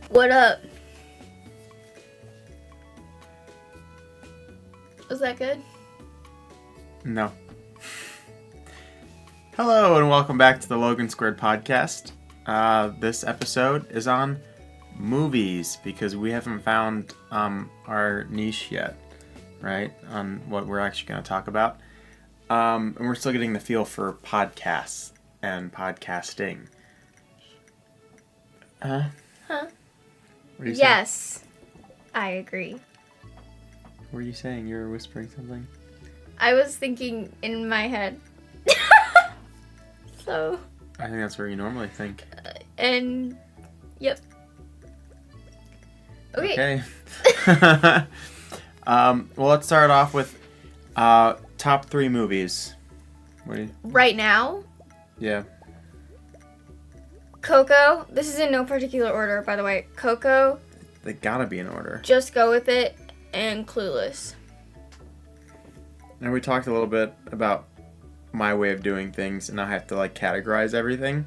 What up? Was that good? No. Hello and welcome back to the Logan Squared Podcast. This episode is on movies because we haven't found our niche yet, right? On what we're actually going to talk about. And we're still getting the feel for podcasts and podcasting. Huh? What are you saying? Yes, I agree. What were you saying? You were whispering something? I was thinking in my head. So. I think that's where you normally think. And, yep. Okay. Well, let's start off with top 3 movies. What do you... Right now, Yeah. Coco. This is in no particular order, by the way. Coco, They gotta be in order. Just Go With It, and Clueless. And we talked a little bit about my way of doing things, and I have to like categorize everything.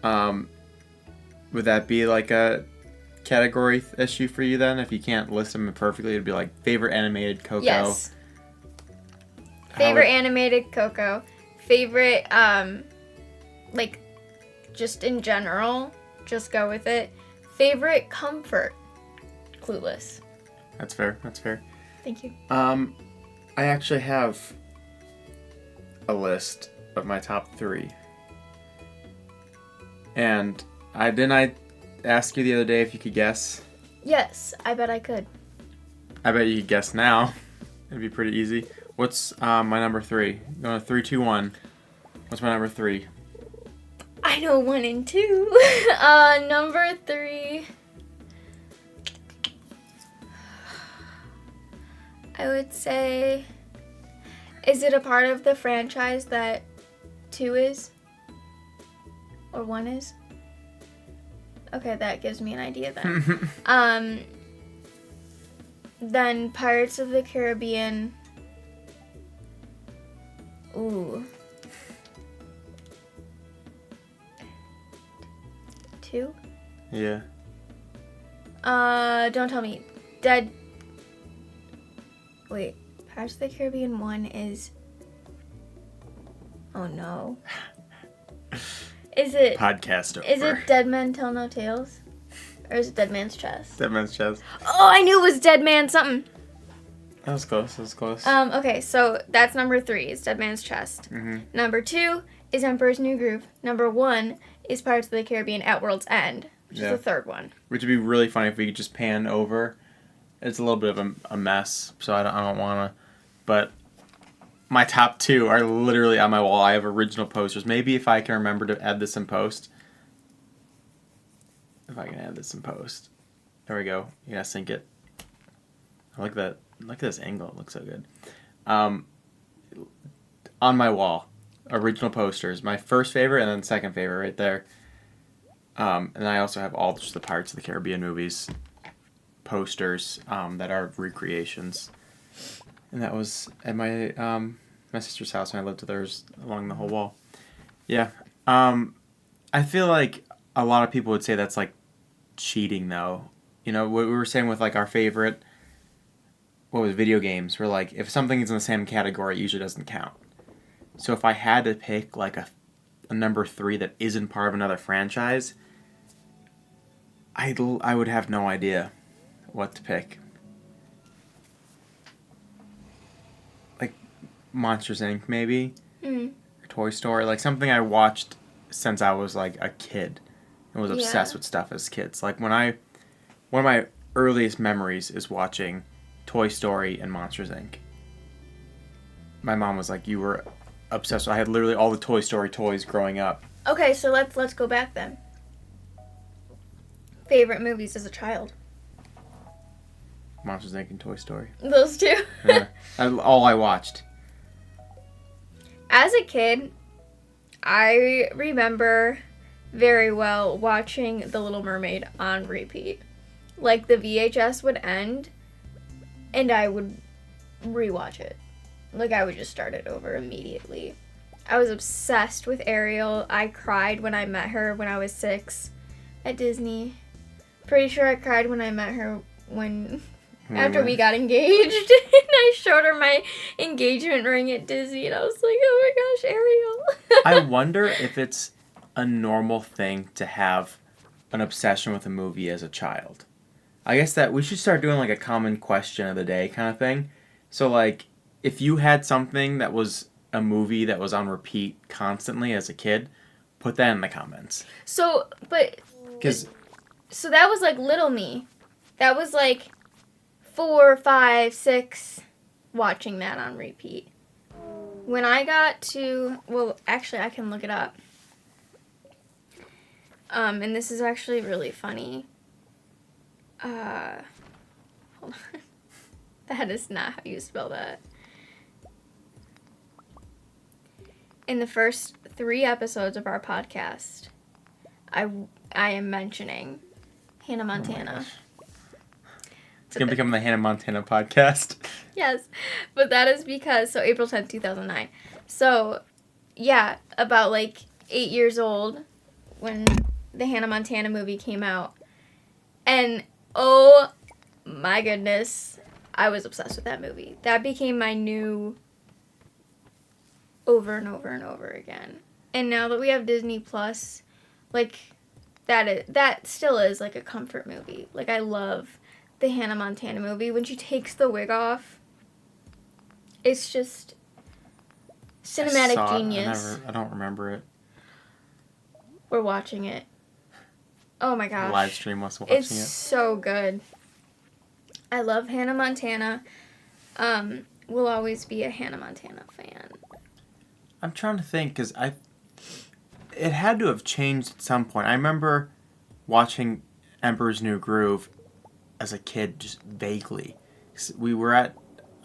Would that be like a category issue for you then? If you can't list them perfectly, it'd be like favorite animated Coco. Yes. Favorite animated Coco. Favorite, like, just in general, Just Go With It. Favorite comfort, Clueless. That's fair. That's fair. Thank you. I actually have a list of my top 3. And I ask you the other day if you could guess. Yes, I bet I could. I bet you could guess now. It'd be pretty easy. What's my number 3? Going to 3, 2, 1. What's my number 3? I know 1 and 2. Number 3. I would say, is it a part of the franchise that 2 is? Or 1 is? Okay, that gives me an idea then. Then Pirates of the Caribbean. Ooh. 2? Yeah. Don't tell me. Dead. Wait, Pirates of the Caribbean 1 is... Oh no. Is it... Podcast over. Is it Dead Men Tell No Tales? Or is it Dead Man's Chest? Dead Man's Chest. Oh, I knew it was Dead Man something. That was close. That was close. Okay, so that's number 3 is Dead Man's Chest. Mm-hmm. Number 2 is Emperor's New Groove. Number 1 is Pirates of the Caribbean At World's End, which is the third one. Which would be really funny if we could just pan over. It's a little bit of a mess, so I don't want to. But my top 2 are literally on my wall. I have original posters. Maybe if I can remember to add this in post. If I can add this in post. There we go. You gotta sync it. I like that. Look at this angle. It looks so good. On my wall, original posters. My first favorite and then second favorite right there. And I also have all just the Pirates of the Caribbean movies posters that are recreations. And that was at my my sister's house when I lived with hers along the whole wall. Yeah. I feel like a lot of people would say that's like cheating though. You know, what we were saying with like our favorite, what was video games, where like if something is in the same category, it usually doesn't count. So if I had to pick like a number 3 that isn't part of another franchise, I would have no idea what to pick. Like Monsters Inc. maybe, or Toy Story, like something I watched since I was like a kid and was obsessed with stuff as kids. Like one of my earliest memories is watching Toy Story and Monsters Inc. My mom was like, you were obsessed. I had literally all the Toy Story toys growing up. Okay, so let's go back then. Favorite movies as a child? Monsters Inc. and Toy Story. Those 2? Yeah. All I watched. As a kid, I remember very well watching The Little Mermaid on repeat. Like, the VHS would end, and I would rewatch it. Like, I would just start it over immediately. I was obsessed with Ariel. I cried when I met her when I was 6 at Disney. Pretty sure I cried when I met her after we got engaged. And I showed her my engagement ring at Disney, and I was like, oh my gosh, Ariel. I wonder if it's a normal thing to have an obsession with a movie as a child. I guess that we should start doing like a common question of the day kind of thing. So like, if you had something that was a movie that was on repeat constantly as a kid, put that in the comments. So that was like little me. That was like 4, 5, 6 watching that on repeat. When I got to, well, actually I can look it up. And this is actually really funny. Hold on. That is not how you spell that. In the first 3 episodes of our podcast, I am mentioning Hannah Montana. It's going to become the Hannah Montana podcast. Yes, but that is because, so April 10th, 2009. So, yeah, about like 8 years old when the Hannah Montana movie came out. And, oh my goodness, I was obsessed with that movie. That became my new over and over and over again. And now that we have Disney Plus, like, that still is like a comfort movie. Like, I love the Hannah Montana movie. When she takes the wig off, it's just cinematic genius. I don't remember it. We're watching it. Oh my gosh. Live stream was watching it's so good. I love Hannah Montana. Will always be a Hannah Montana fan. I'm trying to think, because it had to have changed at some point. I remember watching Emperor's New Groove as a kid, just vaguely. We were at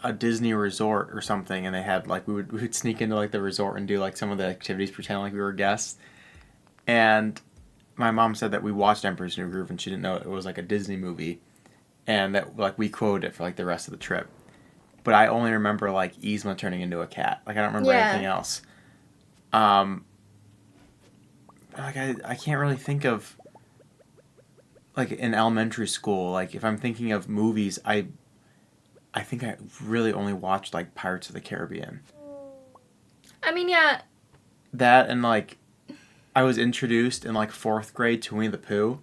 a Disney resort or something, and they had, like, we would sneak into, like, the resort and do, like, some of the activities, pretend like we were guests. And my mom said that we watched Emperor's New Groove, and she didn't know it was, like, a Disney movie. And that, like, we quoted it for, like, the rest of the trip. But I only remember, like, Yzma turning into a cat. Like, I don't remember anything else. Like, I can't really think of, like, in elementary school, like, if I'm thinking of movies, I think I really only watched, like, Pirates of the Caribbean. I mean, yeah. That and, like, I was introduced in, like, 4th grade to Winnie the Pooh,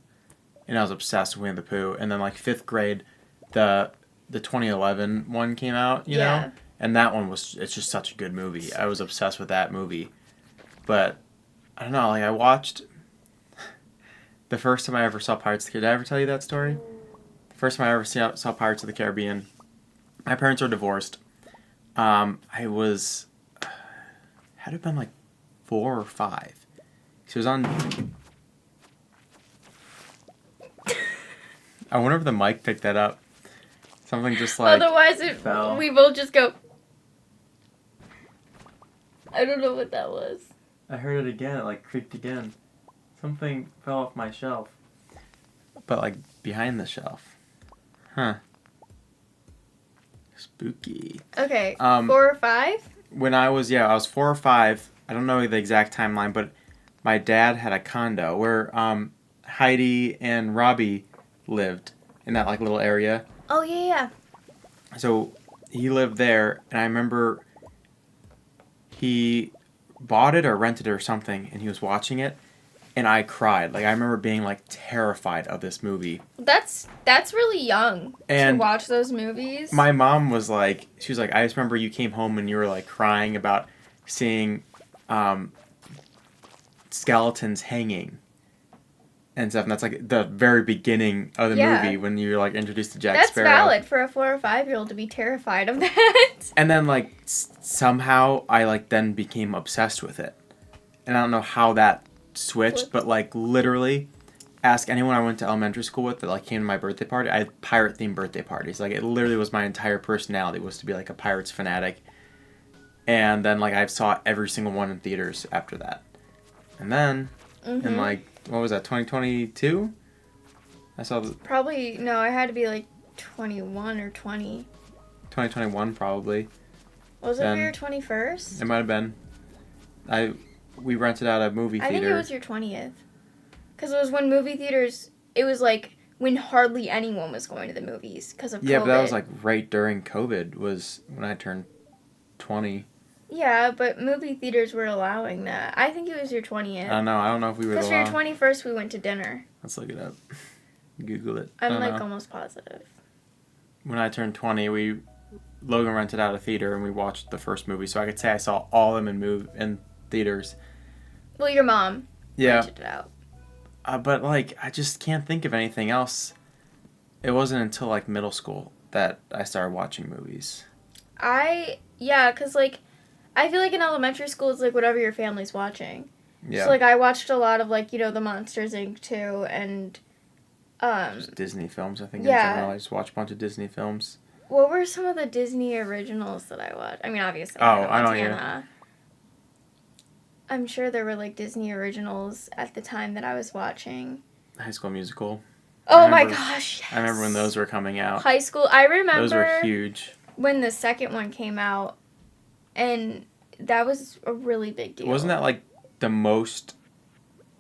and I was obsessed with Winnie the Pooh. And then, like, 5th grade, the 2011 one came out, you know? And that one it's just such a good movie. I was obsessed with that movie. But, I don't know, like, I watched, the first time I ever saw Pirates of the Caribbean, did I ever tell you that story? The first time I ever saw Pirates of the Caribbean, my parents were divorced. I was, had it been like 4 or 5. She was on, I wonder if the mic picked that up. Something just like, otherwise fell. We will just go, I don't know what that was. I heard it again, it like creaked again. Something fell off my shelf. But like behind the shelf. Huh. Spooky. Okay, 4 or 5? When I was 4 or 5. I don't know the exact timeline, but my dad had a condo where Heidi and Robbie lived in that like little area. Oh, yeah. So he lived there, and I remember he bought it or rented it or something, and he was watching it, and I cried. Like, I remember being, like, terrified of this movie. That's really young to watch those movies. My mom was like, she was like, I just remember you came home and you were, like, crying about seeing skeletons hanging and stuff. And that's, like, the very beginning of the movie when you're, like, introduced to Jack Sparrow. That's valid for a 4 or 5-year-old to be terrified of that. And then, like, somehow I, like, then became obsessed with it. And I don't know how that switched, but, like, literally, ask anyone I went to elementary school with that, like, came to my birthday party. I had pirate-themed birthday parties. Like, it literally was my entire personality was to be, like, a Pirates fanatic. And then, like, I saw every single one in theaters after that. And then, in, like, what was that, 2022? I saw Probably, no, I had to be, like, 21 or 20. 2021, probably. Was it for your 21st? It might have been. We rented out a movie theater. I think it was your 20th. Because it was when movie theaters, it was, like, when hardly anyone was going to the movies because of COVID. Yeah, but that was like right during COVID was when I turned 20. Yeah, but movie theaters were allowing that. I think it was your 20th. I don't know. I don't know if we were allowed. Because for your 21st, we went to dinner. Let's look it up. Google it. I'm like almost positive. When I turned 20, Logan rented out a theater and we watched the first movie, so I could say I saw all of them in theaters. Well, your mom rented it out. But like, I just can't think of anything else. It wasn't until like middle school that I started watching movies. Because like, I feel like in elementary school it's like whatever your family's watching. Yeah. So like, I watched a lot of like, you know, the Monsters Inc. too, and just Disney films, I think. Yeah. In general. I just watch a bunch of Disney films. What were some of the Disney originals that I watched? I mean, obviously. I know you. I'm sure there were like Disney originals at the time that I was watching. High School Musical. Oh my gosh, yes. I remember when those were coming out. High School. I remember. Those were huge. When the second one came out, and that was a really big deal. Wasn't that like the most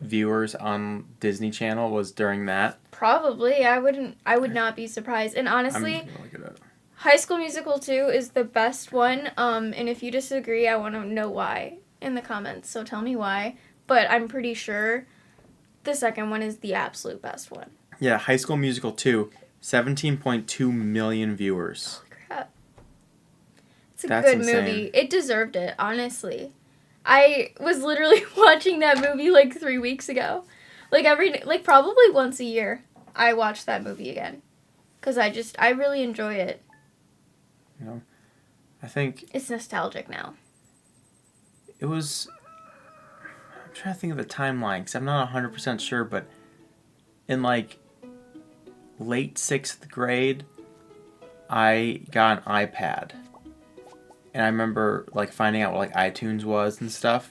viewers on Disney Channel was during that? Probably. I would not be surprised. And honestly, I'm gonna look it up. High School Musical 2 is the best one. And if you disagree, I want to know why in the comments. So tell me why. But I'm pretty sure the second one is the absolute best one. Yeah, High School Musical 2, 17.2 million viewers. Holy crap. It's a That's good insane. movie. It deserved it, honestly. I was literally watching that movie like 3 weeks ago. Like probably once a year, I watch that movie again. Because I really enjoy it. You know, I think it's nostalgic now. It was, I'm trying to think of the timeline, because I'm not 100% sure, but in like late 6th grade, I got an iPad. And I remember like finding out what like iTunes was and stuff.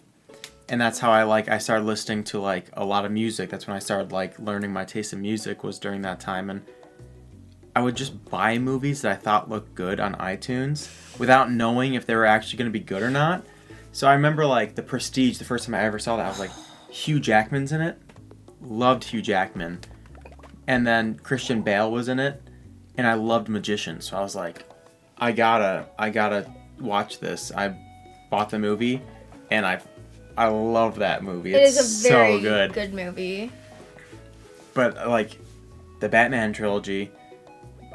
And that's how I started listening to like a lot of music. That's when I started like learning my taste in music, was during that time. And I would just buy movies that I thought looked good on iTunes without knowing if they were actually going to be good or not. So I remember like The Prestige, the first time I ever saw that, I was like, Hugh Jackman's in it. Loved Hugh Jackman. And then Christian Bale was in it. And I loved Magician. So I was like, I gotta watch this. I bought the movie and I love that movie. It's a very so good movie. But like the Batman trilogy,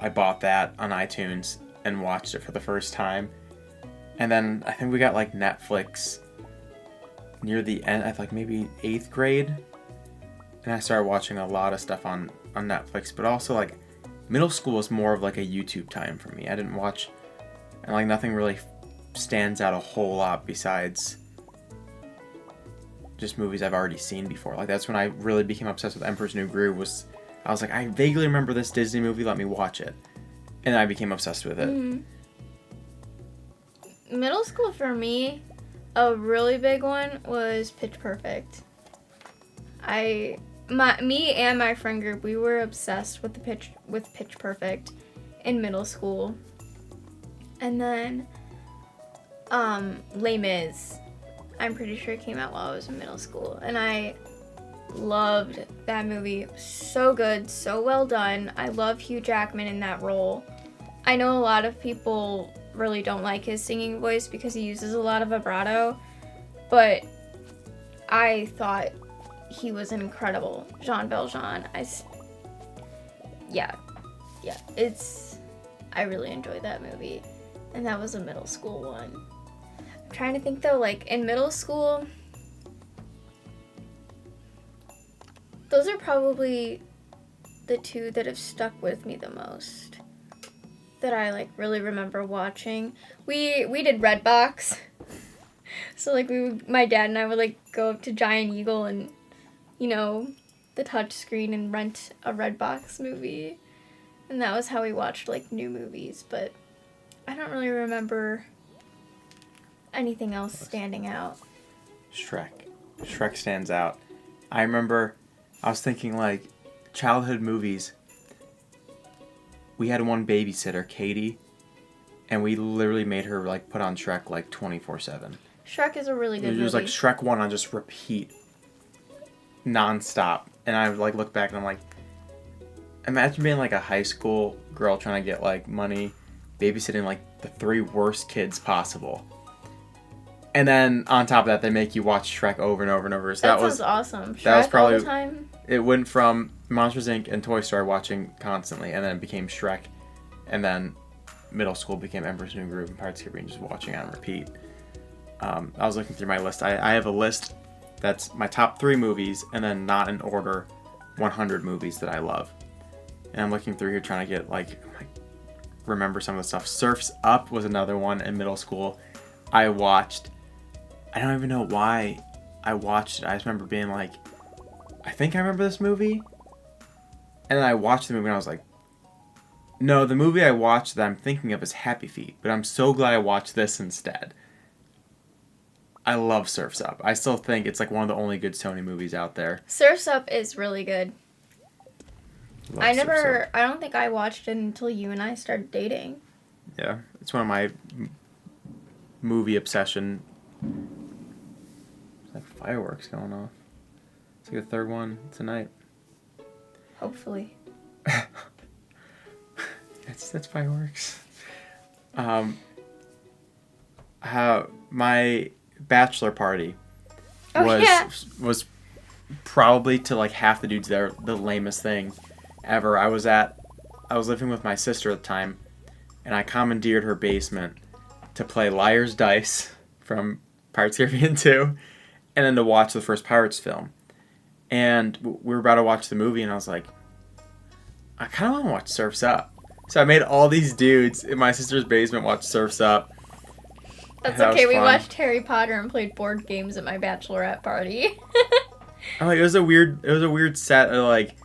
I bought that on iTunes and watched it for the first time. And then I think we got like Netflix near the end, I think maybe 8th grade. And I started watching a lot of stuff on Netflix. But also like middle school was more of like a YouTube time for me. I didn't watch, and like nothing really stands out a whole lot besides just movies I've already seen before. Like that's when I really became obsessed with Emperor's New Groove. I was like, I vaguely remember this Disney movie, let me watch it. And I became obsessed with it. Mm-hmm. Middle school for me, a really big one was Pitch Perfect. Me and my friend group, we were obsessed with Pitch Perfect in middle school. And then Les Mis, I'm pretty sure it came out while I was in middle school, and I loved that movie. So good, so well done. I love Hugh Jackman in that role. I know a lot of people really don't like his singing voice because he uses a lot of vibrato, but I thought he was an incredible Jean Valjean. I really enjoyed that movie, and that was a middle school one. I'm trying to think though, like in middle school, those are probably the two that have stuck with me the most, that I like really remember watching. We did Redbox. So like my dad and I would like go up to Giant Eagle and, you know, the touch screen and rent a Redbox movie. And that was how we watched like new movies, but I don't really remember anything else standing out. Shrek stands out. I remember I was thinking like childhood movies. We had one babysitter, Katie, and we literally made her like put on Shrek like 24/7. Shrek is a really good movie. It was like Shrek 1 on just repeat, nonstop. And I like look back and I'm like, imagine being like a high school girl trying to get like money, babysitting like the 3 worst kids possible. And then on top of that, they make you watch Shrek over and over and over. So that sounds awesome. Shrek that was probably, all the time? It went from Monsters, Inc. and Toy Story watching constantly, and then it became Shrek. And then middle school became Emperor's New Groove and Pirates of the Caribbean, just watching on repeat. I was looking through my list. I have a list that's my top 3 movies, and then not in order, 100 movies that I love. And I'm looking through here trying to get, like remember some of the stuff. Surf's Up was another one in middle school. I don't even know why I watched it. I just remember being like, I think I remember this movie. And then I watched the movie and I was like, no, the movie I watched that I'm thinking of is Happy Feet. But I'm so glad I watched this instead. I love Surf's Up. I still think it's like one of the only good Sony movies out there. Surf's Up is really good. I don't think I watched it until you and I started dating. Yeah, it's one of my movie obsession. It's like fireworks going off. It's like the 3rd one tonight. Hopefully. That's fireworks. My bachelor party was probably, to like half the dudes there, the lamest thing ever. I was living with my sister at the time, and I commandeered her basement to play Liar's Dice from Pirates of the Caribbean 2, and then to watch the first Pirates film. And we were about to watch the movie, and I was like, I kind of want to watch Surf's Up. So I made all these dudes in my sister's basement watch Surf's Up. That's okay. We watched Harry Potter and played board games at my bachelorette party. It was a weird set of like,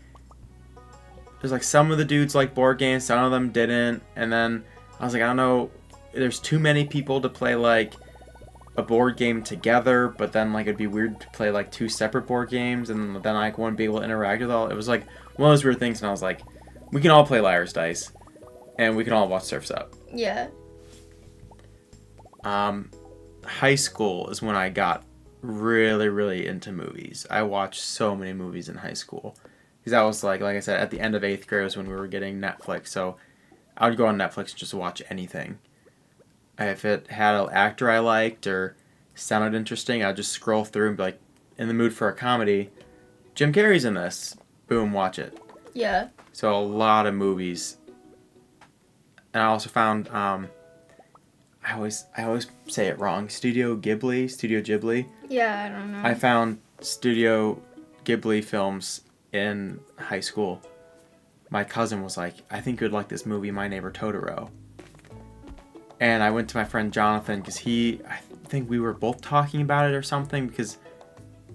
there's like some of the dudes like board games, some of them didn't, and then I was like, I don't know, there's too many people to play like a board game together, but then like it'd be weird to play like 2 separate board games, and then like wouldn't be able to interact with all. It was like one of those weird things, and I was like, we can all play Liar's Dice, and we can all watch Surf's Up. Yeah. High school is when I got really, really into movies. I watched so many movies in high school. Because that was like I said, at the end of 8th grade was when we were getting Netflix. So I would go on Netflix and just watch anything. If it had an actor I liked or sounded interesting, I'd just scroll through and be like, in the mood for a comedy, Jim Carrey's in this. Boom, watch it. Yeah. So a lot of movies. And I also found, I always say it wrong. Studio Ghibli. Yeah, I don't know. I found Studio Ghibli films in high school. My cousin was like, I think you'd like this movie, My Neighbor Totoro. And I went to my friend Jonathan because I think we were both talking about it or something, because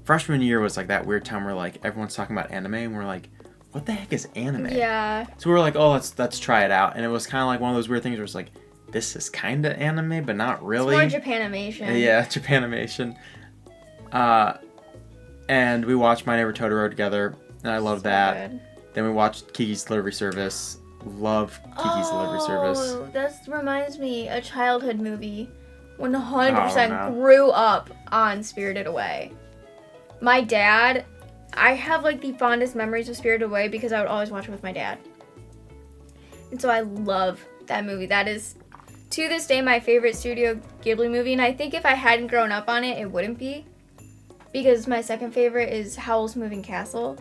freshman year was like that weird time where like everyone's talking about anime and we're like, what the heck is anime? Yeah. So we were like, oh, let's try it out. And it was kind of like one of those weird things where it's like, this is kind of anime, but not really. It's more Japanimation. Yeah, Japanimation. And we watched My Neighbor Totoro together, and I loved that. Good. Then we watched Kiki's Delivery Service. Love Kiki's Delivery Service. Oh, that reminds me, a childhood movie. 100% no. grew up on Spirited Away. My dad, I have like the fondest memories of Spirited Away because I would always watch it with my dad. And so I love that movie. That is, to this day, my favorite Studio Ghibli movie. And I think if I hadn't grown up on it, it wouldn't be. Because my second favorite is Howl's Moving Castle.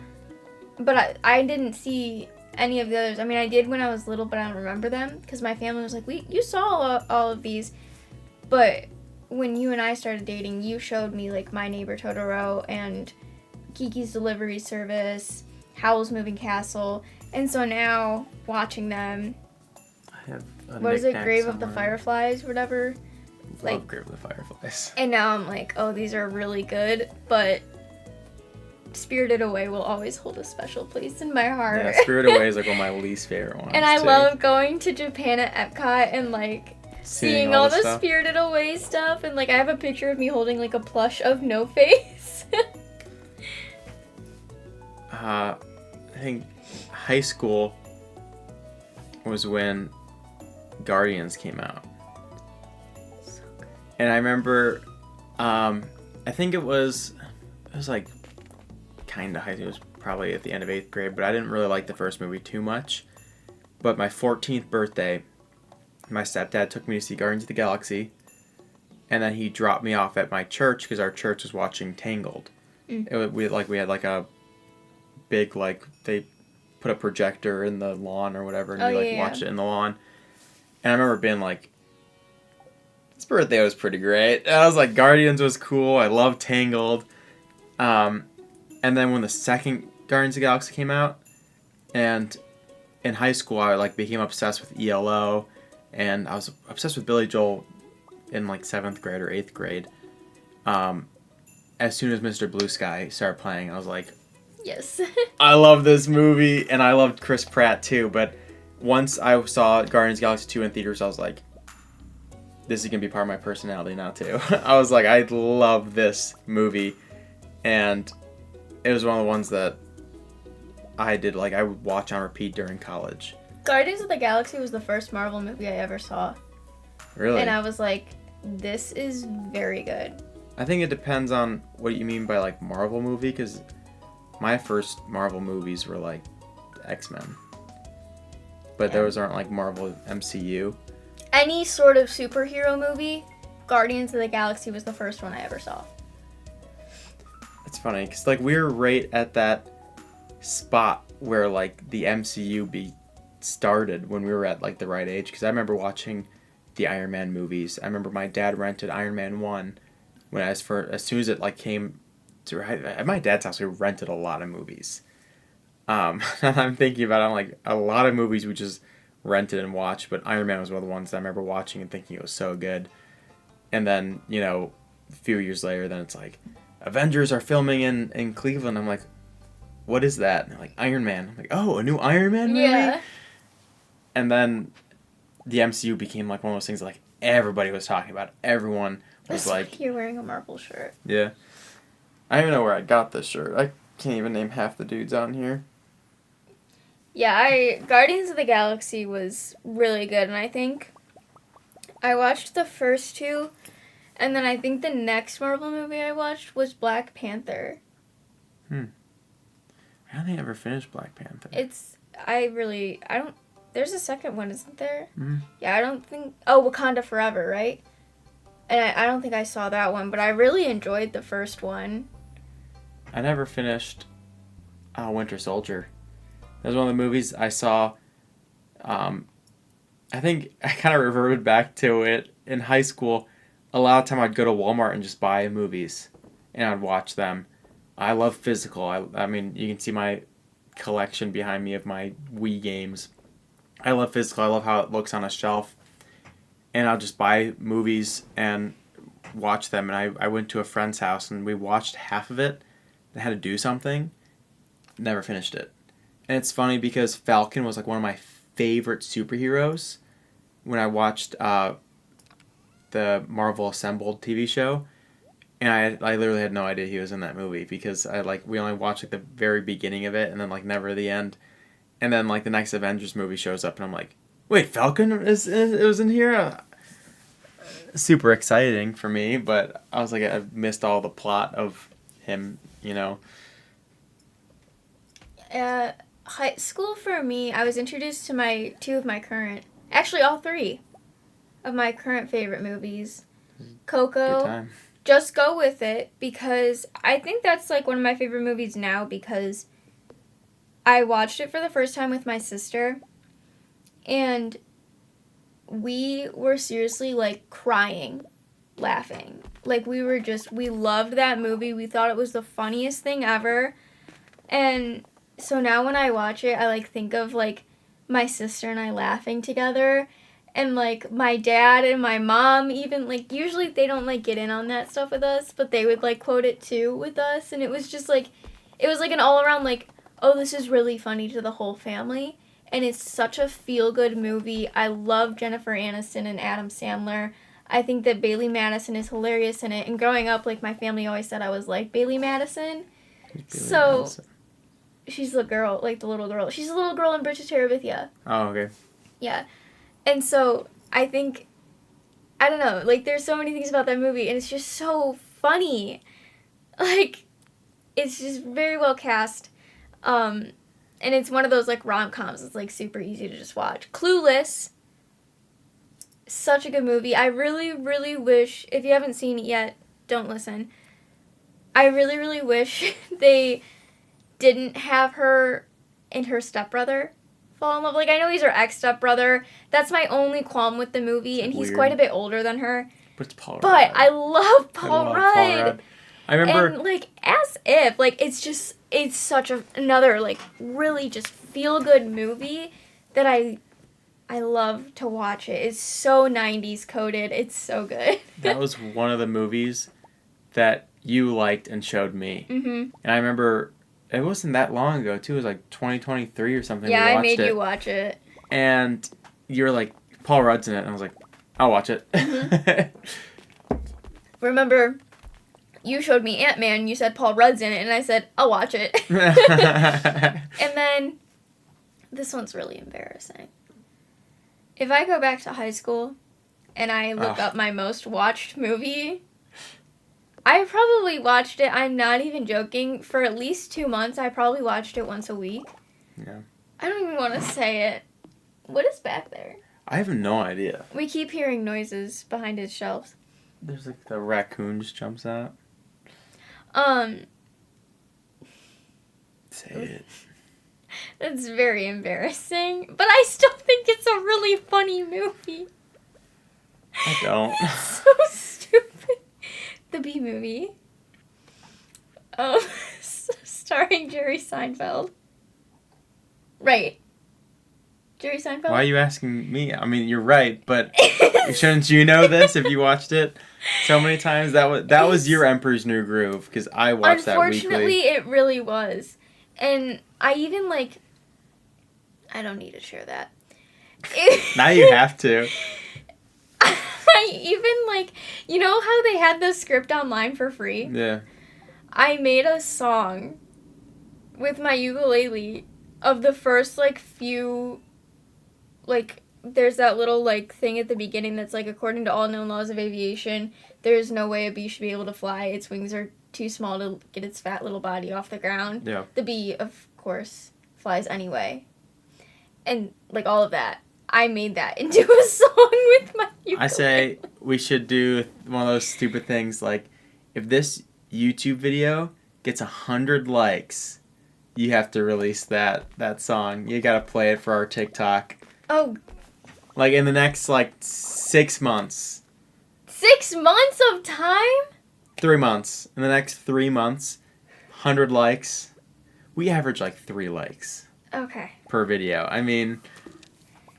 But I didn't see any of the others. I mean, I did when I was little, but I don't remember them. Because my family was like, you saw all of these. But when you and I started dating, you showed me like My Neighbor Totoro and Kiki's Delivery Service, Howl's Moving Castle. And so now, watching them, I have a what is it, knick-knack Grave of the somewhere. Fireflies, whatever? Love Grave of the Fireflies. And now I'm like, oh, these are really good, but Spirited Away will always hold a special place in my heart. Yeah, Spirited Away is like one of my least favorite ones. And I too. love going to Japan at Epcot and like seeing all the stuff. Spirited Away stuff. And like I have a picture of me holding like a plush of No Face. I think high school was when Guardians came out. So good. And I remember, I think it was like kind of high school. It was probably at the end of 8th grade, but I didn't really like the first movie too much. But my 14th birthday, my stepdad took me to see Guardians of the Galaxy, and then he dropped me off at my church because our church was watching Tangled. We had like a big, like, they put a projector in the lawn or whatever, and you watched it in the lawn. And I remember being like, this birthday was pretty great. And I was like, Guardians was cool. I loved Tangled. And then when the second Guardians of the Galaxy came out, and in high school I like became obsessed with ELO, and I was obsessed with Billy Joel in like 7th grade or 8th grade. As soon as Mr. Blue Sky started playing, I was like, yes. I love this movie, and I loved Chris Pratt too, but once I saw Guardians of the Galaxy 2 in theaters, I was like, this is going to be part of my personality now too. I was like, I love this movie, and it was one of the ones that I would watch on repeat during college. Guardians of the Galaxy was the first Marvel movie I ever saw. Really? And I was like, this is very good. I think it depends on what you mean by like Marvel movie, because my first Marvel movies were like X-Men. But those aren't like Marvel MCU. Any sort of superhero movie, Guardians of the Galaxy was the first one I ever saw. It's funny, because like we were right at that spot where like the MCU started when we were at like the right age, because I remember watching the Iron Man movies. I remember my dad rented Iron Man 1 when as soon as it like came to at my dad's house. We rented a lot of movies. And I'm thinking about it, I'm like, a lot of movies we just rented and watched, but Iron Man was one of the ones that I remember watching and thinking it was so good. And then, you know, a few years later, then it's like, Avengers are filming in Cleveland. I'm like, what is that? And they're like, Iron Man. I'm like, oh, a new Iron Man movie? Yeah. And then the MCU became like one of those things that like everybody was talking about. Everyone was like... You're wearing a Marvel shirt. Yeah. I don't even know where I got this shirt. I can't even name half the dudes on here. Yeah, Guardians of the Galaxy was really good, and I think I watched the first two, and then I think the next Marvel movie I watched was Black Panther. I don't think I ever finished Black Panther. There's a second one, isn't there? Mm-hmm. Yeah, I don't think, Wakanda Forever, right? And I don't think I saw that one, but I really enjoyed the first one. I never finished Winter Soldier. That was one of the movies I saw. I think I kind of reverted back to it in high school. A lot of time I'd go to Walmart and just buy movies, and I'd watch them. I love physical. I mean, you can see my collection behind me of my Wii games. I love physical. I love how it looks on a shelf. And I'll just buy movies and watch them. And I went to a friend's house, and we watched half of it. They had to do something. Never finished it. And it's funny because Falcon was like one of my favorite superheroes when I watched the Marvel Assembled TV show. And I literally had no idea he was in that movie because we only watched like the very beginning of it and then like never the end. And then like the next Avengers movie shows up and I'm like, wait, Falcon was in here? Super exciting for me, but I was like, I missed all the plot of him, you know. High school for me, I was introduced to all three of my current favorite movies. Coco. Good time. Just Go With It, because I think that's like one of my favorite movies now because I watched it for the first time with my sister and we were seriously like crying, laughing. Like we loved that movie. We thought it was the funniest thing ever. And so now when I watch it, I like think of like my sister and I laughing together. And, like, my dad and my mom even, like, usually they don't, like, get in on that stuff with us, but they would, like, quote it, too, with us. And it was just, like, an all-around, like, oh, this is really funny to the whole family. And it's such a feel-good movie. I love Jennifer Aniston and Adam Sandler. I think that Bailey Madison is hilarious in it. And growing up, like, my family always said I was like Bailey Madison. Madison? She's the girl, like, the little girl. She's the little girl in Bridge to Terabithia. Oh, okay. Yeah. And so, I think, I don't know, like, there's so many things about that movie, and it's just so funny. Like, it's just very well cast. And it's one of those, like, rom-coms. It's, like, super easy to just watch. Clueless. Such a good movie. I really, really wish, if you haven't seen it yet, don't listen. I really, really wish they didn't have her and her stepbrother fall in love. Like, I know he's her ex-stepbrother. That's my only qualm with the movie, and he's weird. quite a bit older than her. But it's Paul Rudd. But I love Paul Rudd. I remember... And, like, as if, like, it's such another, like, really just feel-good movie that I love to watch it. It's so 90s coded. It's so good. That was one of the movies that you liked and showed me. Mm-hmm. And I remember, it wasn't that long ago, too. It was like 2023 or something. Yeah, I made you watch it. And you were like, Paul Rudd's in it. And I was like, I'll watch it. Mm-hmm. Remember, you showed me Ant-Man, you said Paul Rudd's in it, and I said, I'll watch it. And then, this one's really embarrassing. If I go back to high school and I look up my most watched movie, I probably watched it, I'm not even joking, for at least 2 months. I probably watched it once a week. Yeah. I don't even want to say it. What is back there? I have no idea. We keep hearing noises behind his shelves. There's like the raccoon just jumps out. Say it. That's very embarrassing, but I still think it's a really funny movie. I don't. It's so stupid. The Bee Movie. Starring Jerry Seinfeld. Right. Jerry Seinfeld? Why are you asking me? I mean, you're right, but shouldn't you know this if you watched it so many times? That was your Emperor's New Groove, because I watched that weekly. Unfortunately, it really was. And I even, like... I don't need to share that. Now you have to. I even, like... You know how they had the script online for free? Yeah. I made a song with my ukulele of the first, like, few... Like, there's that little, like, thing at the beginning that's, like, according to all known laws of aviation, there's no way a bee should be able to fly. Its wings are too small to get its fat little body off the ground. Yeah. The bee, of course, flies anyway. And, like, all of that. I made that into a song with my ukulele. I say we should do one of those stupid things, like, if this YouTube video gets 100 likes, you have to release that song. You gotta play it for our TikTok. Oh. Like, in the next, like, 6 months. 6 months of time? 3 months. In the next 3 months, 100 likes. We average, like, 3 likes. Okay. Per video. I mean,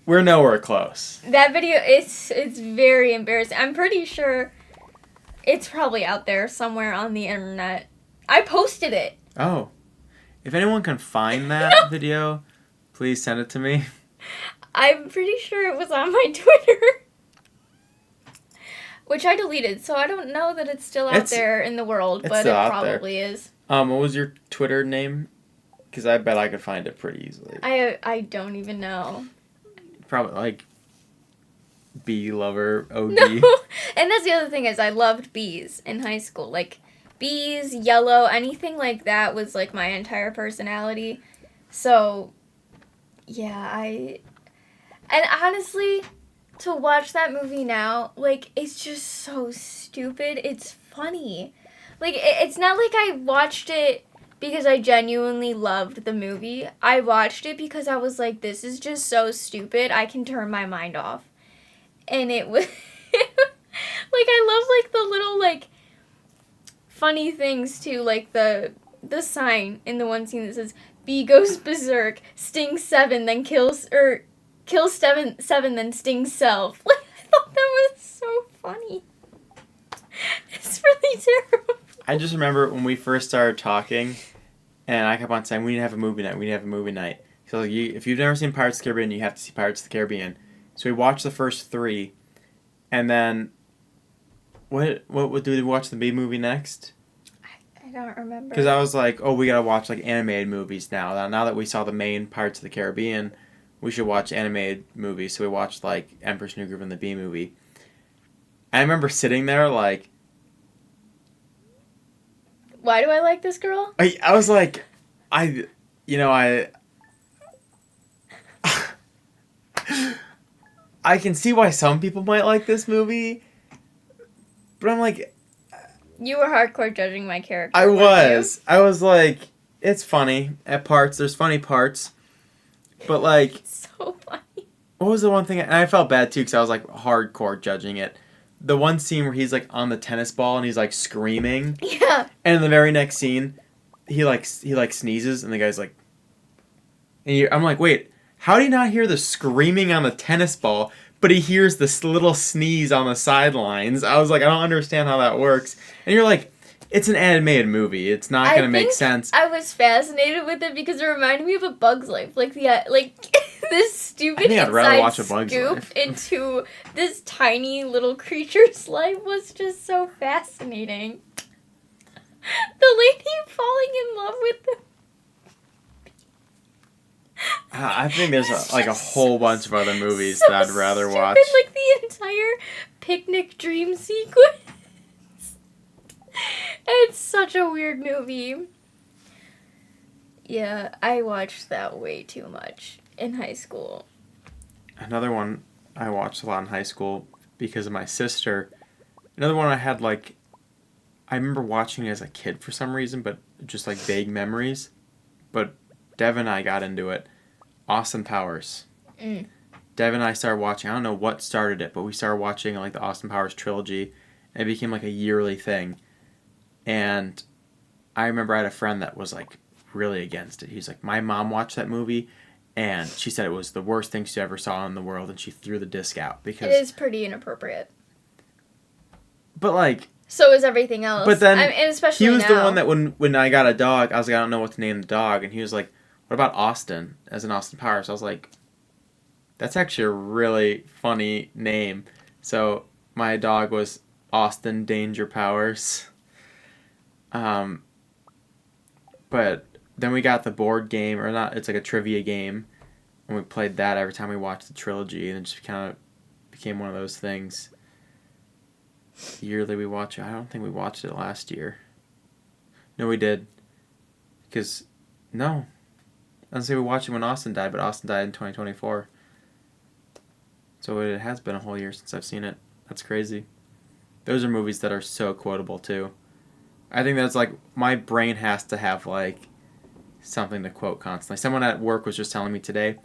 we're nowhere close. That video, it's very embarrassing. I'm pretty sure it's probably out there somewhere on the internet. I posted it. Oh. If anyone can find that video, please send it to me. I'm pretty sure it was on my Twitter. Which I deleted, so I don't know that it's still out there in the world, but it probably is. What was your Twitter name? Because I bet I could find it pretty easily. I don't even know. Probably, like, bee lover OD. No. And that's the other thing is I loved bees in high school. Like, bees, yellow, anything like that was, like, my entire personality. So, yeah, And honestly, to watch that movie now, like, it's just so stupid. It's funny. Like, it's not like I watched it because I genuinely loved the movie. I watched it because I was like, this is just so stupid. I can turn my mind off. And it was... like, I love, like, the little, like, funny things, too. Like, the sign in the one scene that says, Bee goes berserk, stings 7, then kills 7, then stings self. Like, I thought that was so funny. It's really terrible. I just remember when we first started talking, and I kept on saying, we need to have a movie night, we need to have a movie night. So if you've never seen Pirates of the Caribbean, you have to see Pirates of the Caribbean. So we watched the first 3, and then, what do we watch the Bee movie next? I don't remember. Because I was like, oh, we gotta watch, like, animated movies now. Now that we saw the main Pirates of the Caribbean, we should watch animated movies. So we watched, like, Emperor's New Groove and the Bee Movie. I remember sitting there, like... Why do I like this girl? I was like, You know, I can see why some people might like this movie, but I'm like... You were hardcore judging my character. I was. I was like, it's funny at parts. There's funny parts. But like... It's so funny. What was the one thing... And I felt bad too because I was like hardcore judging it. The one scene where he's like on the tennis ball and he's like screaming. Yeah. And in the very next scene, he sneezes and the guy's like... And I'm like, wait, how do you not hear the screaming on the tennis ball, but he hears this little sneeze on the sidelines? I was like, I don't understand how that works. And you're like, it's an animated movie. It's not going to make sense. I was fascinated with it because it reminded me of A Bug's Life. Like, this stupid inside scoop into this tiny little creature's life was just so fascinating. The lady falling in love with them. I think there's a whole bunch of other movies that I'd rather watch. Like the entire picnic dream sequence. It's such a weird movie. Yeah, I watched that way too much in high school. Another one I watched a lot in high school because of my sister. Another one I had I remember watching it as a kid for some reason, but just like vague memories. But Dev and I got into it. Austin Powers. Dev and I started watching, I don't know what started it, but we started watching like the Austin Powers trilogy. And it became like a yearly thing. And I remember I had a friend that was like really against it. He's like, my mom watched that movie and she said it was the worst thing she ever saw in the world and she threw the disc out because... It is pretty inappropriate. But like... So is everything else. But then and especially he was now. the one that when I got a dog, I was like, I don't know what to name the dog. And he was like, what about Austin as an Austin Powers? I was like, that's actually a really funny name. So my dog was Austin Danger Powers. But then we got the board game, or not, it's like a trivia game, and we played that every time we watched the trilogy, and it just kind of became one of those things. Yearly we watch it. I don't think we watched it last year. No, we did. Because, no. I don't say we watched it when Austin died, but Austin died in 2024. So it has been a whole year since I've seen it. That's crazy. Those are movies that are so quotable, too. I think that's like, my brain has to have like something to quote constantly. Someone at work was just telling me today,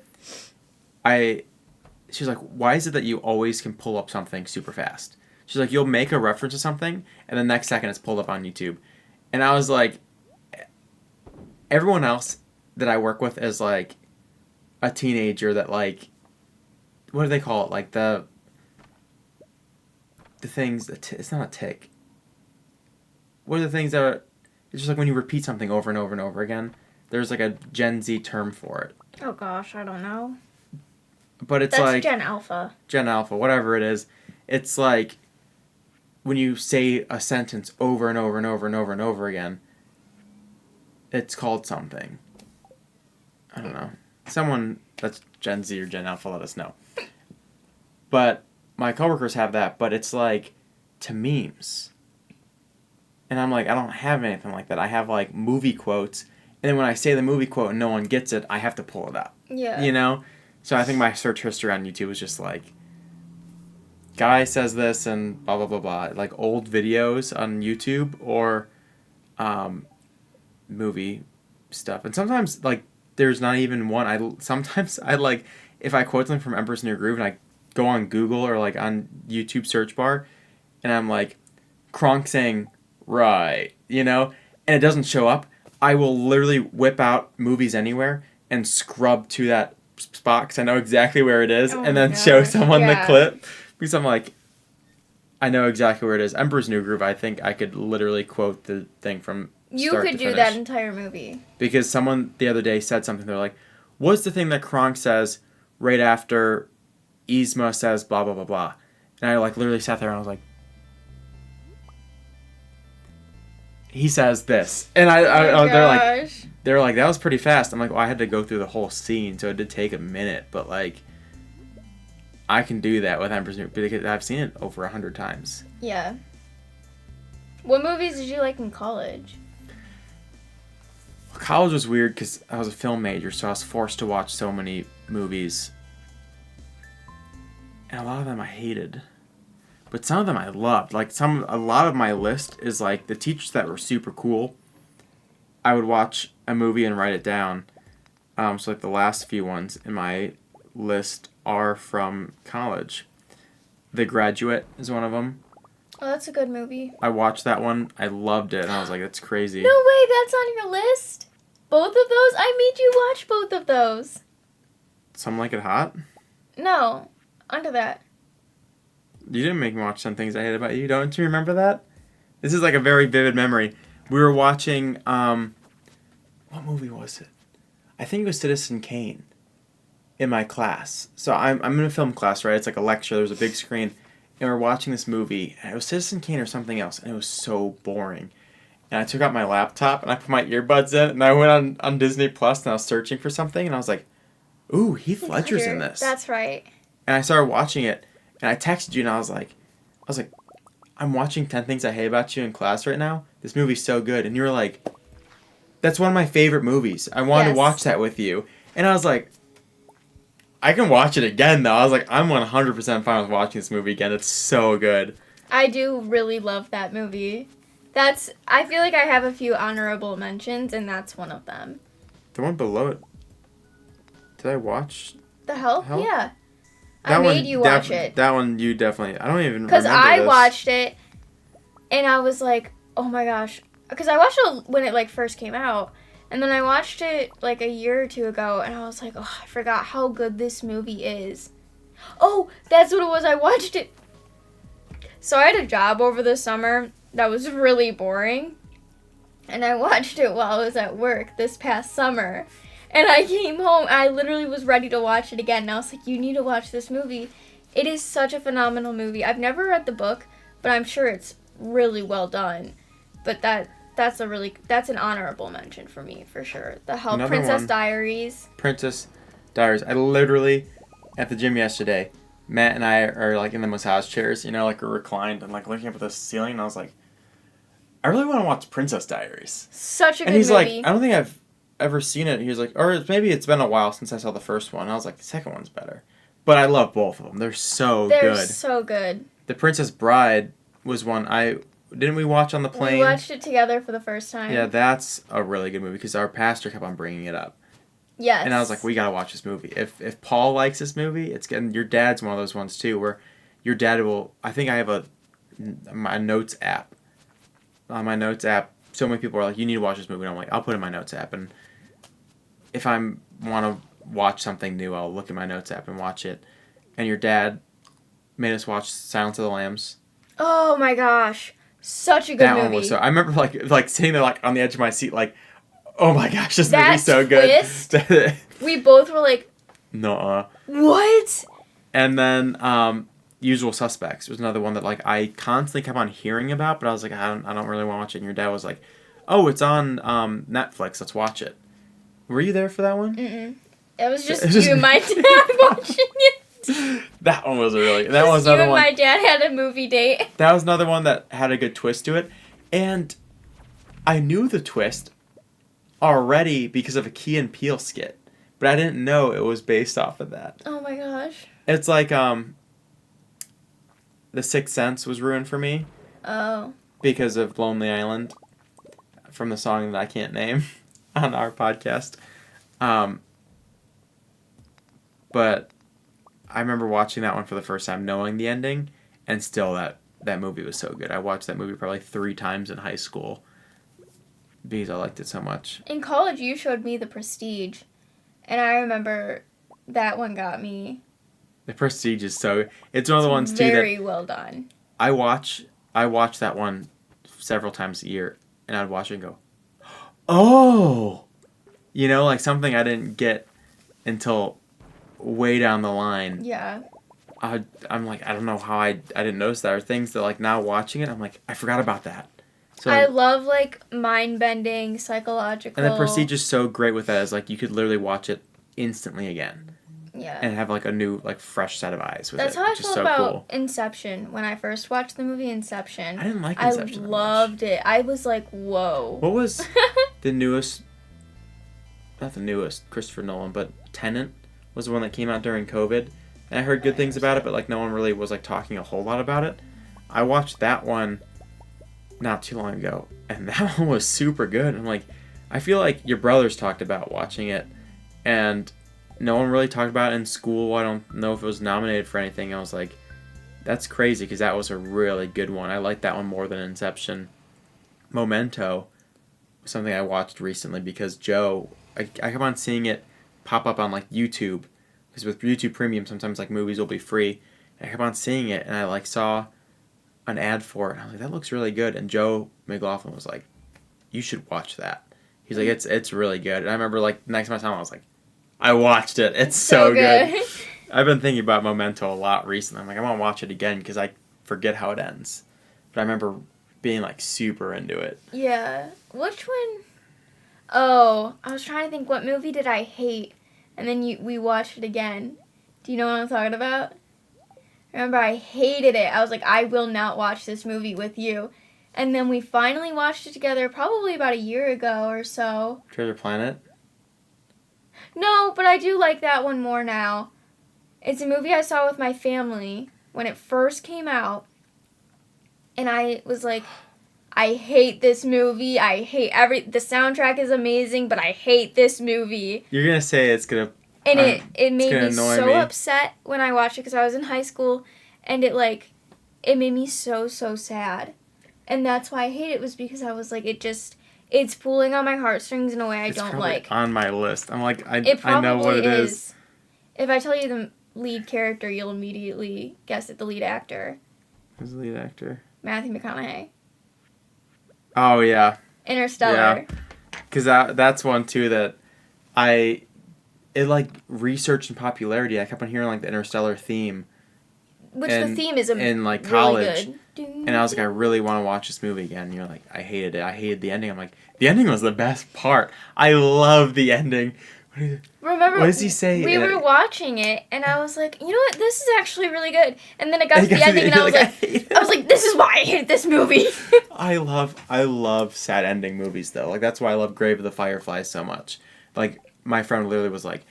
she's like, why is it that you always can pull up something super fast? She's like, you'll make a reference to something, and the next second it's pulled up on YouTube. And I was like, everyone else that I work with is like a teenager that like, what do they call it? Like the things, it's not a tick. What are the things that are... It's just like when you repeat something over and over and over again. There's like a Gen Z term for it. Oh gosh, I don't know. But it's That's Gen Alpha. Gen Alpha, whatever it is. It's like when you say a sentence over and over and over and over and over again. It's called something. I don't know. Someone that's Gen Z or Gen Alpha, let us know. But my coworkers have that, but it's like to memes. And I'm like, I don't have anything like that. I have like movie quotes. And then when I say the movie quote and no one gets it, I have to pull it up. Yeah. You know? So I think my search history on YouTube was just like, guy says this and blah, blah, blah, blah. Like old videos on YouTube or movie stuff. And sometimes like there's not even one. Sometimes I like, if I quote something from Emperor's New Groove and I go on Google or like on YouTube search bar and I'm like, Kronk saying... right, you know, and it doesn't show up, I will literally whip out Movies Anywhere and scrub to that spot because I know exactly where it is, and then show someone the clip because I'm like, I know exactly where it is. Emperor's New Groove, I think I could literally quote the thing from you start could to do finish. that entire movie Because someone the other day said something, they're like, what's the thing that Kronk says right after Yzma says blah blah blah blah, and I like literally sat there and I was like, he says this, and they're like that was pretty fast. I'm like, well, I had to go through the whole scene, so it did take a minute, but like I can do that with Emperor's New because I've seen it over 100 times. Yeah. What movies did you like in college? college was weird because I was a film major, so I was forced to watch so many movies. And a lot of them I hated. But some of them I loved. Like, a lot of my list is, like, the teachers that were super cool. I would watch a movie and write it down. So, like, the last few ones in my list are from college. The Graduate is one of them. Oh, that's a good movie. I watched that one. I loved it. And I was like, that's crazy. No way, that's on your list? Both of those? I made you watch both of those. Some Like It Hot? No, onto that. You didn't make me watch Some Things I Hate About You. Don't you remember that? This is like a very vivid memory. We were watching, what movie was it? I think it was Citizen Kane in my class. So I'm in a film class, right? It's like a lecture. There's a big screen. And we're watching this movie. And it was Citizen Kane or something else. And it was so boring. And I took out my laptop and I put my earbuds in. And I went on Disney Plus and I was searching for something. And I was like, ooh, Heath Ledger's in this. That's right. And I started watching it. And I texted you and I was like, I'm watching 10 Things I Hate About You in class right now. This movie's so good. And you were like, that's one of my favorite movies. I wanted to watch that with you. And I was like, I can watch it again though. I was like, I'm 100% fine with watching this movie again. It's so good. I do really love that movie. I feel like I have a few honorable mentions and that's one of them. The one below it. Did I watch? The Help? Yeah. That I made you watch it. That one you definitely... I don't even remember because I this. watched it, and I was like, oh my gosh. Because I watched it when it, like, first came out. And then I watched it, like, a year or two ago, and I was like, oh, I forgot how good this movie is. Oh, that's what it was. I watched it. So I had a job over the summer that was really boring. And I watched it while I was at work this past summer. And I came home, I literally was ready to watch it again. And I was like, you need to watch this movie. It is such a phenomenal movie. I've never read the book, but I'm sure it's really well done. But that's an honorable mention for me, for sure. The Help, Another Princess one. Diaries. Princess Diaries. I literally, at the gym yesterday, Matt and I are, like, in the massage chairs, you know, like, we're reclined and, like, looking up at the ceiling. And I was like, I really want to watch Princess Diaries. Such a good movie. And he's like, I don't think I've ever seen it. He was like, or maybe it's been a while since I saw the first one. And I was like, the second one's better. But I love both of them. They're so good. They're so good. The Princess Bride was one didn't we watch on the plane? We watched it together for the first time. Yeah, that's a really good movie because our pastor kept on bringing it up. Yes. And I was like, we gotta watch this movie. If Paul likes this movie, it's getting. Your dad's one of those ones too, where your dad will. I think I have my notes app. On my notes app, so many people are like, you need to watch this movie. And I'm like, I'll put it in my notes app, and if I want to watch something new, I'll look at my notes app and watch it. And your dad made us watch Silence of the Lambs. Oh my gosh. Such a good movie. That one was so... I remember like sitting there like on the edge of my seat like, oh my gosh, this movie's so twist, good. We both were like... Nuh-uh. What? And then Usual Suspects was another one that like I constantly kept on hearing about, but I was like, I don't really want to watch it. And your dad was like, oh, it's on Netflix, let's watch it. Were you there for that one? Mm-mm. It was just you and my dad watching it. That one was that was another one. You and my dad had a movie date. That was another one that had a good twist to it. And I knew the twist already because of a Key and Peele skit. But I didn't know it was based off of that. Oh my gosh. It's like The Sixth Sense was ruined for me. Oh. Because of Lonely Island. From the song that I can't name on our podcast. But I remember watching that one for the first time, knowing the ending, and still that movie was so good. I watched that movie probably 3 times in high school because I liked it so much. In college, you showed me The Prestige, and I remember that one got me. The Prestige is so... It's one of the ones, too, very well done. I watch that one several times a year, and I'd watch it and go, oh! You know, like something I didn't get until way down the line. Yeah. I'm like, I don't know how I didn't notice that. Or things that, like, now watching it, I'm like, I forgot about that. So I love, like, mind-bending, psychological... And The Prestige is so great with that. Is like, you could literally watch it instantly again. Yeah. And have, like, a new, like, fresh set of eyes with That's it. how I which felt is so about cool. Inception. When I first watched the movie Inception. I didn't like Inception I loved it. I was like, whoa. What was the newest not the newest Christopher Nolan, but Tenet was the one that came out during COVID, and I heard good things about it, but like no one really was like talking a whole lot about it. I watched that one not too long ago, and that one was super good. I'm like, I feel like your brothers talked about watching it, and no one really talked about it in school. I don't know if it was nominated for anything. I was like, that's crazy, because that was a really good one. I liked that one more than Inception. Memento was something I watched recently because Joe, I kept on seeing it pop up on like YouTube, because with YouTube Premium sometimes like movies will be free. And I kept on seeing it, and I like saw an ad for it, and I was like, that looks really good. And Joe McLaughlin was like, you should watch that. He's like, it's really good. And I remember like next time I was like, I watched it. It's so good. I've been thinking about Memento a lot recently. I'm like, I want to watch it again because I forget how it ends. But I remember being like super into it. Yeah. Which one? Oh, I was trying to think, what movie did I hate? And then we watched it again. Do you know what I'm talking about? Remember, I hated it. I was like, I will not watch this movie with you. And then we finally watched it together probably about a year ago or so. Treasure Planet? No, but I do like that one more now. It's a movie I saw with my family when it first came out. And I was like, I hate this movie. The soundtrack is amazing, but I hate this movie. You're going to say it's going to... And it made me so upset when I watched it because I was in high school, and it made me so sad. And that's why I hate it, was because I was like, it's pulling on my heartstrings in a way I don't like. It's on my list. I'm like, I probably know what it is. If I tell you the lead character, you'll immediately guess it, the lead actor. Who's the lead actor? Matthew McConaughey. Oh, yeah. Interstellar. Because that's one, too, that it like research and popularity. I kept on hearing like the Interstellar theme, the theme is in like college, really good. And I was like, I really want to watch this movie again. And you're like, I hated it. I hated the ending. I'm like, the ending was the best part. I love the ending. Remember, what does he say? We were watching it, and I was like, you know what? This is actually really good. And then it got to the ending, and I was like, this is why I hate this movie. I love sad ending movies though. Like that's why I love Grave of the Fireflies so much. Like. My friend literally was like,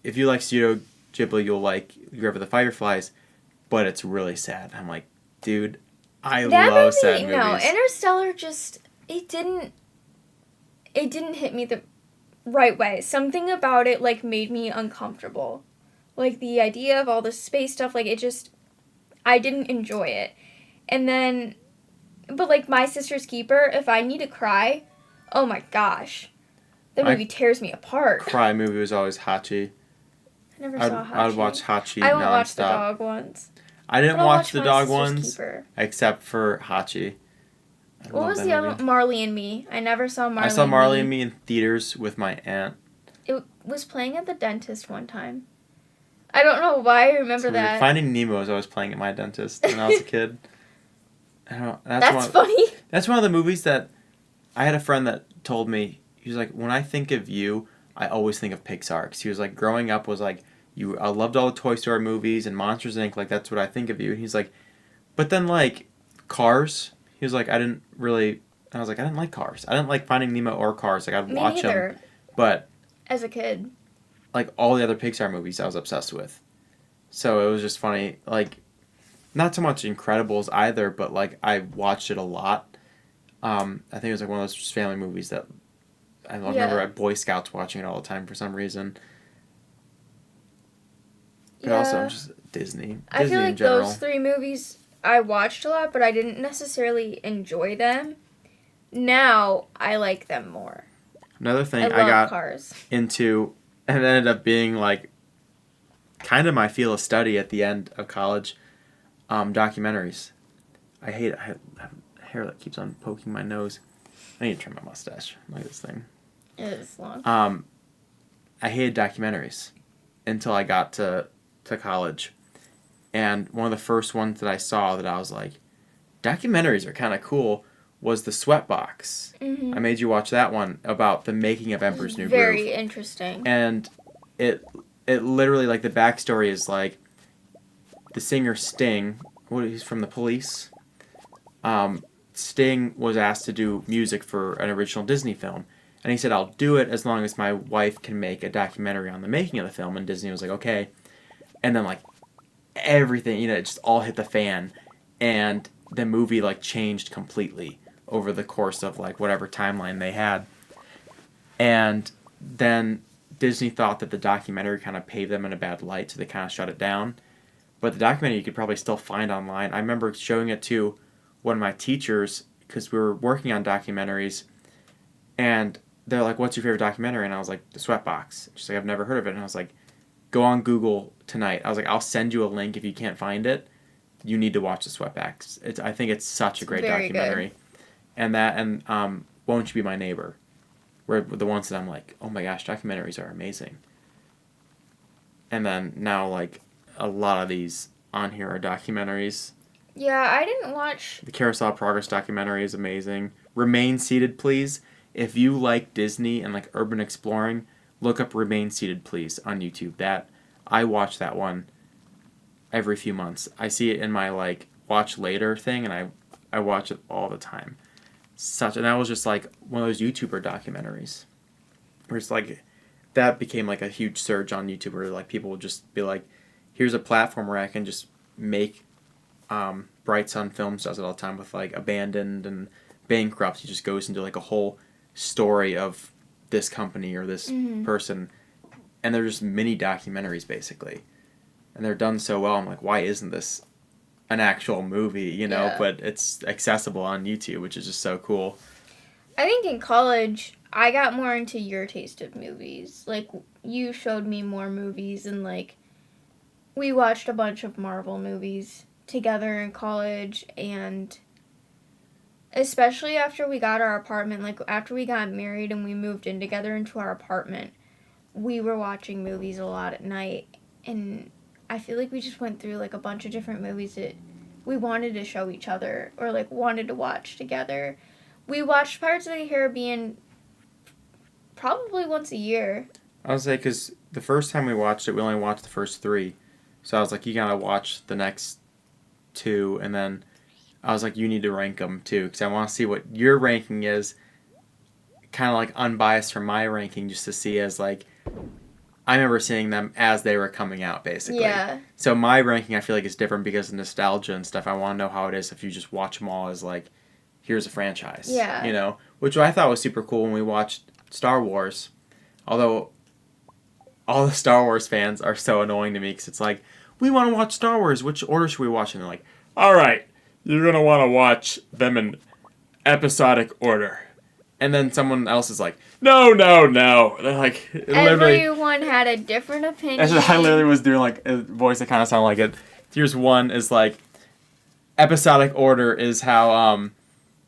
if you like Studio Ghibli, you'll like Grave of the Fireflies, but it's really sad. I'm like, dude, I love sad movies. No, Interstellar it didn't hit me the right way. Something about it, like, made me uncomfortable. Like, the idea of all the space stuff, like, I didn't enjoy it. And then, but, like, My Sister's Keeper, if I need to cry, oh my gosh. The movie tears me apart. Cry movie was always Hachi. I never saw Hachi. I would watch Hachi nonstop. I won't watch the dog ones. I didn't watch the dog ones, except for Hachi. What was the other one? Marley and Me. I never saw Marley and Me. I saw Marley and Me in theaters with my aunt. It was playing at the dentist one time. I don't know why I remember that. Finding Nemo was always playing at my dentist when I was a kid. That's funny. That's one of the movies that I had a friend that told me. He was like, when I think of you, I always think of Pixar. Because he was like, growing up was like, I loved all the Toy Story movies and Monsters, Inc. Like, that's what I think of you. And he's like, but then, like, Cars. He was like, I was like, I didn't like Cars. I didn't like Finding Nemo or Cars. Like, I'd watch them. But as a kid. Like, all the other Pixar movies I was obsessed with. So it was just funny. Like, not so much Incredibles either, but, like, I watched it a lot. I think it was, like, one of those just family movies that... I remember at Boy Scouts watching it all the time for some reason. But also just Disney. I feel like those three movies I watched a lot, but I didn't necessarily enjoy them. Now I like them more. Another thing I got Cars. Into, and it ended up being like kind of my field of study at the end of college, documentaries. I hate it. I have hair that keeps on poking my nose. I need to trim my mustache. Look at this thing. It is long. I hated documentaries until I got to college. And one of the first ones that I saw that I was like, documentaries are kind of cool, was The Sweatbox. Mm-hmm. I made you watch that one about the making of Emperor's New Groove. Very interesting. And it literally, like, the backstory is like, the singer Sting, he's from the Police. Sting was asked to do music for an original Disney film. And he said, I'll do it as long as my wife can make a documentary on the making of the film. And Disney was like, okay. And then, like, everything, it just all hit the fan. And the movie, like, changed completely over the course of, like, whatever timeline they had. And then Disney thought that the documentary kind of paved them in a bad light, so they kind of shut it down. But the documentary you could probably still find online. I remember showing it to one of my teachers because we were working on documentaries, and they're like, what's your favorite documentary? And I was like, The Sweatbox. She's like, I've never heard of it. And I was like, go on Google tonight. I was like, I'll send you a link if you can't find it. You need to watch The Sweatbox. I think it's such a great documentary. Good. And Won't You Be My Neighbor were the ones that I'm like, oh my gosh, documentaries are amazing. And then now, like, a lot of these on here are documentaries. Yeah, I didn't watch... The Carousel of Progress documentary is amazing. Remain Seated, Please. If you like Disney and, like, urban exploring, look up Remain Seated, Please on YouTube. I watch that one every few months. I see it in my, like, watch later thing, and I watch it all the time. And that was just, like, one of those YouTuber documentaries. Where it's, like, that became, like, a huge surge on YouTube where, like, people would just be like, here's a platform where I can just make... Bright Sun Films does it all the time with, like, Abandoned and Bankrupt. He just goes into, like, a whole story of this company or this person. And they're just mini documentaries, basically. And they're done so well. I'm like, why isn't this an actual movie, Yeah. But it's accessible on YouTube, which is just so cool. I think in college, I got more into your taste of movies. Like, you showed me more movies, and, like, we watched a bunch of Marvel movies together in college, and especially after we got our apartment, like after we got married and we moved in together into our apartment, we were watching movies a lot at night, and I feel like we just went through like a bunch of different movies that we wanted to show each other or like wanted to watch together. We watched Pirates of the Caribbean probably once a year. I would say because the first time we watched it, we only watched the first 3, so I was like, you gotta watch the next 2, and then I was like, you need to rank them too, because I want to see what your ranking is, kind of like unbiased from my ranking, just to see as like, I remember seeing them as they were coming out, basically. Yeah. So my ranking, I feel like, is different because of nostalgia and stuff. I want to know how it is if you just watch them all as like, here's a franchise. Yeah. Which I thought was super cool when we watched Star Wars, although all the Star Wars fans are so annoying to me, because it's like, we want to watch Star Wars. Which order should we watch? And they're like, all right, you're going to want to watch them in episodic order. And then someone else is like, no. They're like, everyone had a different opinion. I literally was doing like a voice that kind of sounded like it. Here's one is like, episodic order is how,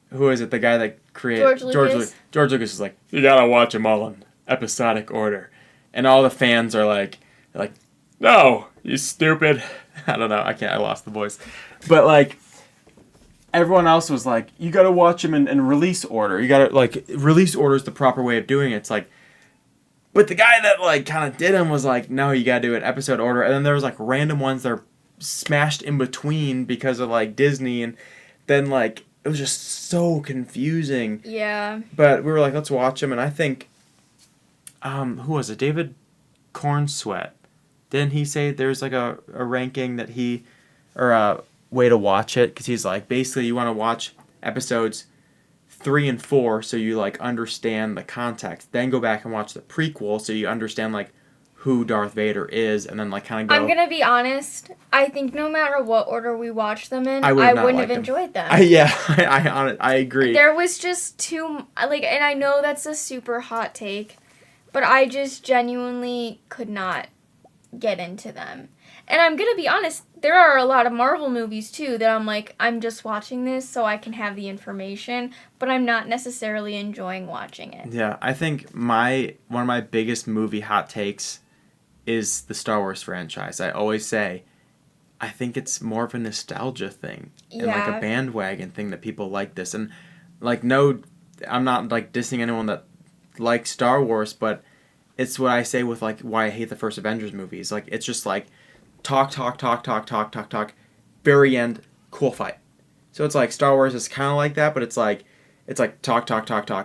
who is it? The guy that created... George Lucas is like, you got to watch them all in episodic order. And all the fans are like, no, you stupid. I don't know. I lost the voice. But, like, everyone else was like, you got to watch them in release order. You got to, like, release order is the proper way of doing it. It's like, but the guy that, like, kind of did them was like, no, you got to do it episode order. And then there was, like, random ones that are smashed in between because of, like, Disney. And then, like, it was just so confusing. Yeah. But we were like, let's watch them. And I think, who was it? David Cornsweet. Didn't he say there's like a ranking that or a way to watch it? Because he's like, basically you want to watch episodes 3 and 4 so you like understand the context. Then go back and watch the prequel so you understand like who Darth Vader is, and then like kind of go. I'm gonna be honest. I think no matter what order we watched them in, I wouldn't have enjoyed them. I agree. There was just too like, and I know that's a super hot take, but I just genuinely could not get into them. And I'm gonna be honest, there are a lot of Marvel movies too that I'm like, I'm just watching this so I can have the information, but I'm not necessarily enjoying watching it. Yeah, I think one of my biggest movie hot takes is the Star Wars franchise. I always say, I think it's more of a nostalgia thing and like a bandwagon thing that people like this. And like, no, I'm not like dissing anyone that likes Star Wars, but it's what I say with like why I hate the first Avengers movies. Like, it's just like talk, very end, cool fight. So it's like Star Wars is kind of like that, but it's like it's like talk. I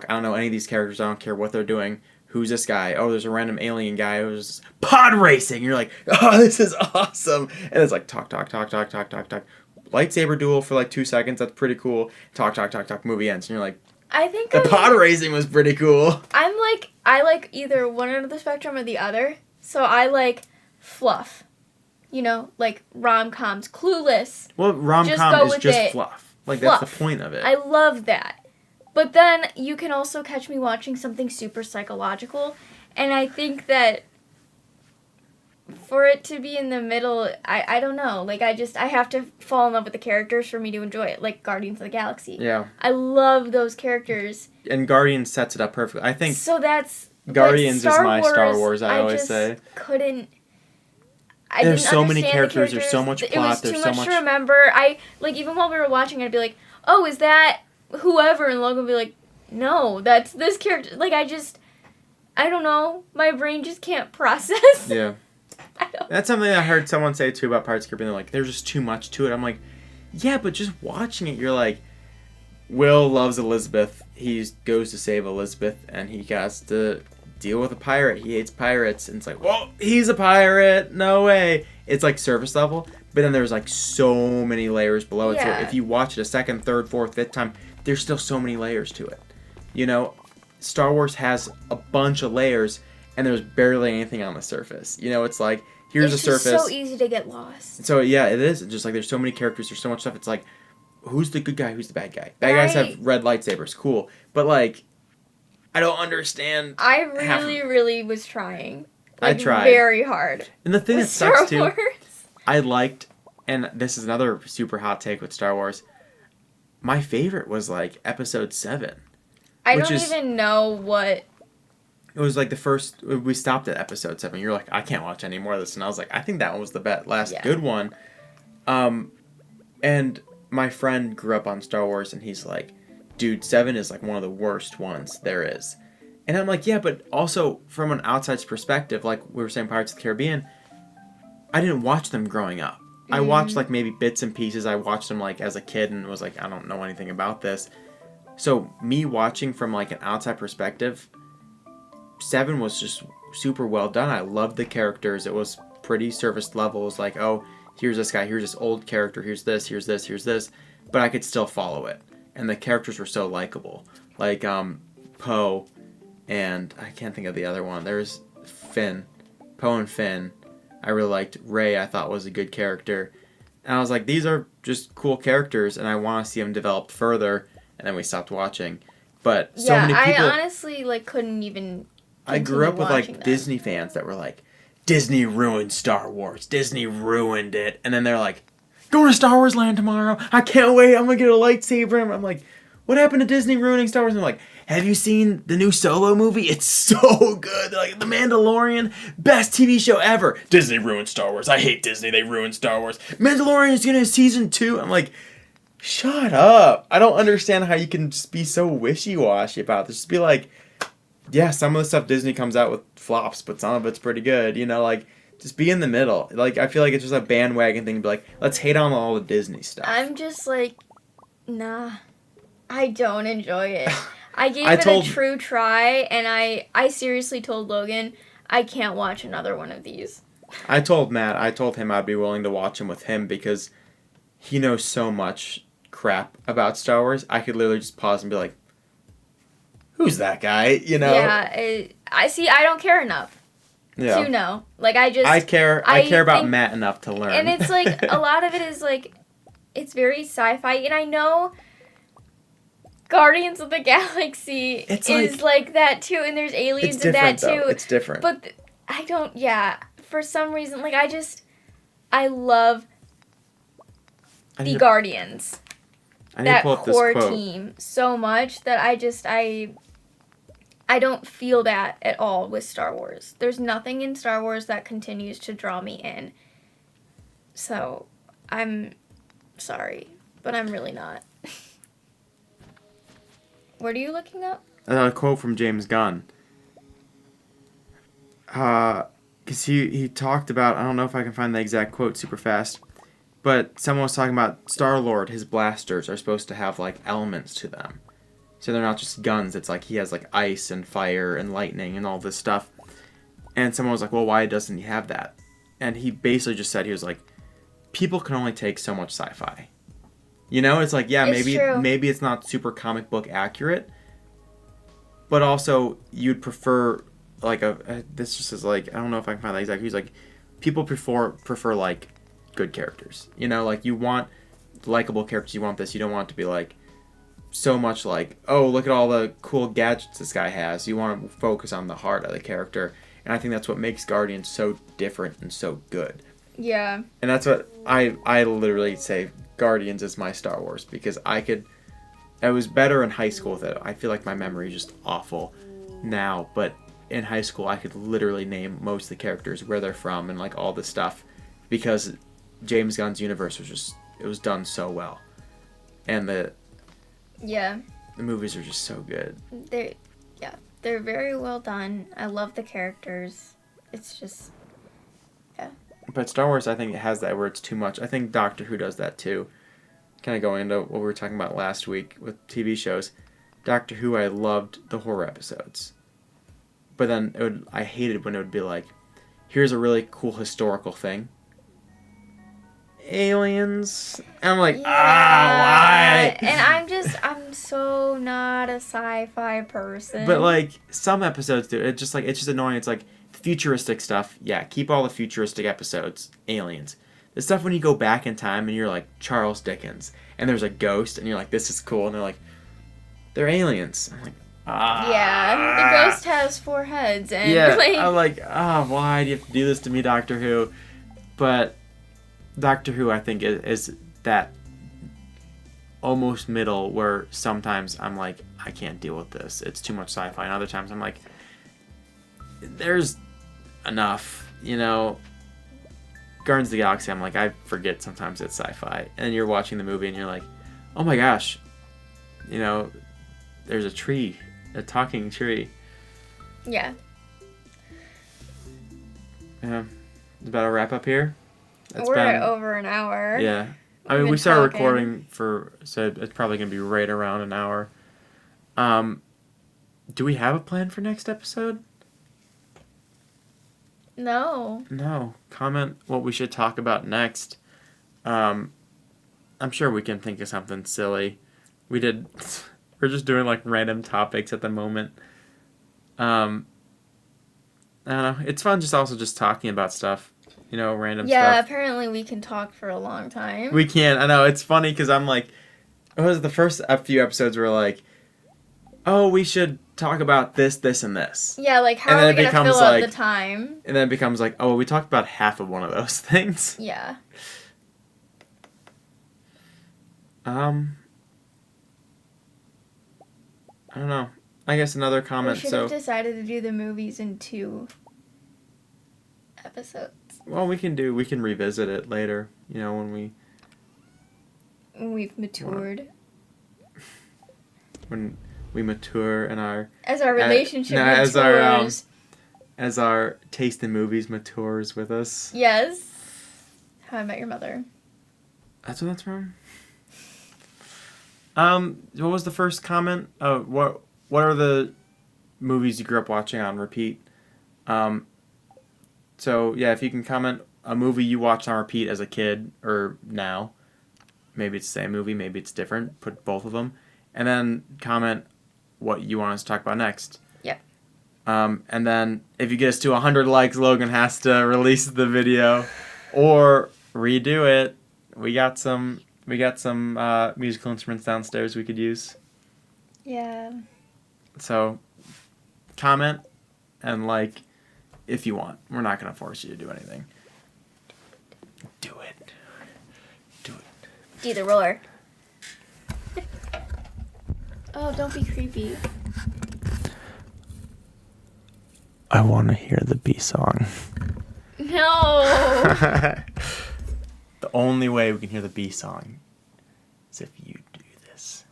don't know any of these characters. I don't care what they're doing. Who's this guy? Oh, there's a random alien guy who's pod racing. You're like, oh, this is awesome. And it's like talk. Lightsaber duel for like 2 seconds. That's pretty cool. Talk. Movie ends. And you're like, I think the pod racing was pretty cool. I like either one end of the spectrum or the other. So I like fluff. You know, like rom-coms, Clueless. Well, rom-com is just fluff. Like, fluff. That's the point of it. I love that. But then you can also catch me watching something super psychological. And I think that for it to be in the middle, I don't know. Like, I have to fall in love with the characters for me to enjoy it. Like Guardians of the Galaxy. Yeah. I love those characters. And Guardians sets it up perfectly. I think so that's Guardians is my Star Wars, I always say. There's so many characters, there's so much plot, there's so much... It was too much to remember. Even while we were watching, I'd be like, oh, is that whoever? And Logan would be like, no, that's this character. Like, I don't know. My brain just can't process. Yeah. That's something I heard someone say, too, about Pirates of the Caribbean. They're like, there's just too much to it. I'm like, yeah, but just watching it, you're like, Will loves Elizabeth. He goes to save Elizabeth, and he has to deal with a pirate. He hates pirates. And it's like, well, he's a pirate. No way. It's like surface level. But then there's like so many layers below it. So if you watch it a second, third, fourth, fifth time, there's still so many layers to it. You know, Star Wars has a bunch of layers, and there's barely anything on the surface. You know, it's like, here's the surface. It's so easy to get lost. So, yeah, it is. It's just like there's so many characters. There's so much stuff. It's like, who's the good guy? Who's the bad guy? Bad guys have red lightsabers. Cool. But, like, I don't understand. I really was trying. Like, I tried. Very hard. And the thing that sucks, too, I liked, and this is another super hot take with Star Wars, my favorite was, like, Episode 7. I don't even know what... It was, like, the first... We stopped at Episode 7. You're like, I can't watch any more of this. And I was like, I think that one was the last good one. And my friend grew up on Star Wars, and he's like, dude, 7 is like one of the worst ones there is. And I'm like, yeah, but also from an outside's perspective, like we were saying Pirates of the Caribbean, I didn't watch them growing up. I watched like maybe bits and pieces. I watched them like as a kid and was like, I don't know anything about this. So me watching from like an outside perspective, 7 was just super well done. I loved the characters. It was pretty surface level. It was like, oh, here's this guy, here's this old character, here's this. But I could still follow it. And the characters were so likable. Like, Poe and... I can't think of the other one. There's Finn. Poe and Finn. I really liked Rey. I thought was a good character. And I was like, these are just cool characters, and I want to see them develop further. And then we stopped watching. But so many people... I honestly, like, couldn't even... I grew up with, like, Disney fans that were like, Disney ruined Star Wars. Disney ruined it. And then they're like, going to Star Wars Land tomorrow. I can't wait. I'm going to get a lightsaber. And I'm like, what happened to Disney ruining Star Wars? And they're like, have you seen the new Solo movie? It's so good. They're like, The Mandalorian, best TV show ever. Disney ruined Star Wars. I hate Disney. They ruined Star Wars. Mandalorian is getting a season 2. I'm like, shut up. I don't understand how you can just be so wishy-washy about this. Just be like, yeah, some of the stuff Disney comes out with flops, but some of it's pretty good. You know, like, just be in the middle. Like, I feel like it's just a bandwagon thing to be like, let's hate on all the Disney stuff. I'm just like, nah, I don't enjoy it. I gave it a true try, and I seriously told Logan, I can't watch another one of these. I told Matt, I told him I'd be willing to watch them with him because he knows so much crap about Star Wars. I could literally just pause and be like, who's that guy? You know? Yeah, I don't care enough. Yeah. To know. Like, I care about Matt enough to learn. And it's like, a lot of it is like, it's very sci-fi, and I know Guardians of the Galaxy is like that too, and there's aliens in that too. It's different. But for some reason, like, I love the Guardians. That core team so much that I don't feel that at all with Star Wars. There's nothing in Star Wars that continues to draw me in. So, I'm sorry, but I'm really not. What are you looking up? A quote from James Gunn. Because he talked about, I don't know if I can find the exact quote super fast, but someone was talking about Star-Lord, his blasters are supposed to have, like, elements to them. So they're not just guns. It's like he has like ice and fire and lightning and all this stuff. And someone was like, well, why doesn't he have that? And he basically just said, he was like, people can only take so much sci-fi. You know, it's like, yeah, maybe it's not super comic book accurate, but also you'd prefer like this just is like, I don't know if I can find that exactly. He's like, people prefer like good characters. You know, like you want likable characters. You want this. You don't want it to be like so much like, oh, look at all the cool gadgets this guy has. You want to focus on the heart of the character. And I think that's what makes Guardians so different and so good. Yeah. And that's what I literally say Guardians is my Star Wars, because I was better in high school with it. I feel like my memory is just awful now, but in high school I could literally name most of the characters, where they're from, and like all this stuff, because James Gunn's universe it was done so well. And the movies are just so good. They're very well done. I love the characters. It's just, yeah. But Star Wars, I think it has that where it's too much. I think Doctor Who does that too. Kind of going into what we were talking about last week with TV shows. Doctor Who, I loved the horror episodes. But then I hated when it would be like, here's a really cool historical thing. Aliens. And I'm like, why? And I'm so not a sci-fi person. But like some episodes do. It's just annoying. It's like futuristic stuff. Yeah, keep all the futuristic episodes. Aliens. The stuff when you go back in time and you're like Charles Dickens and there's a ghost and you're like, this is cool, and they're like, they're aliens. I'm like, yeah, the ghost has 4 heads, and I'm like, why do you have to do this to me, Doctor Who? But Doctor Who, I think, is that almost middle where sometimes I'm like, I can't deal with this. It's too much sci-fi. And other times I'm like, there's enough, you know. Guardians of the Galaxy, I'm like, I forget sometimes it's sci-fi. And you're watching the movie and you're like, oh my gosh, you know, there's a tree, a talking tree. Yeah. Yeah. It's about to wrap up here. We're at over an hour. Yeah. I mean, we started recording so it's probably going to be right around an hour. Do we have a plan for next episode? No. Comment what we should talk about next. I'm sure we can think of something silly. We're just doing like random topics at the moment. I don't know. It's fun just talking about stuff. You know, random stuff. Yeah, apparently we can talk for a long time. We can. I know. It's funny because I'm like, it was the first few episodes were like, oh, we should talk about this, this, and this. Yeah, like how are we going to fill up the time? And then it becomes like, oh, we talked about half of one of those things. Yeah. I don't know. I guess another comment. We should have decided to do the movies in 2 episodes. Well, we can revisit it later, you know, when we've matured. When we mature and as our relationship matures. As our taste in movies matures with us. Yes. How I Met Your Mother. That's where that's from? What was the first comment? What are the movies you grew up watching on repeat? So, yeah, if you can comment a movie you watched on repeat as a kid or now. Maybe it's the same movie, maybe it's different. Put both of them. And then comment what you want us to talk about next. Yep. And then if you get us to 100 likes, Logan has to release the video or redo it. We got some musical instruments downstairs we could use. Yeah. So, comment and like if you want. We're not going to force you to do anything. Do it. Do the roar. Oh, don't be creepy. I want to hear the bee song. No. The only way we can hear the bee song is if you do this.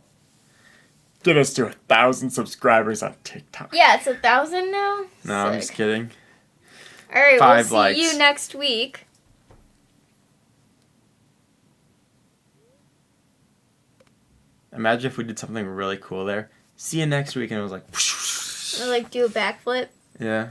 Get us to 1,000 subscribers on TikTok. Yeah, it's 1,000 now? No, Sick. I'm just kidding. All right, 5 we'll likes. See you next week. Imagine if we did something really cool there. see you next week, and it was like, Or like do a backflip. yeah.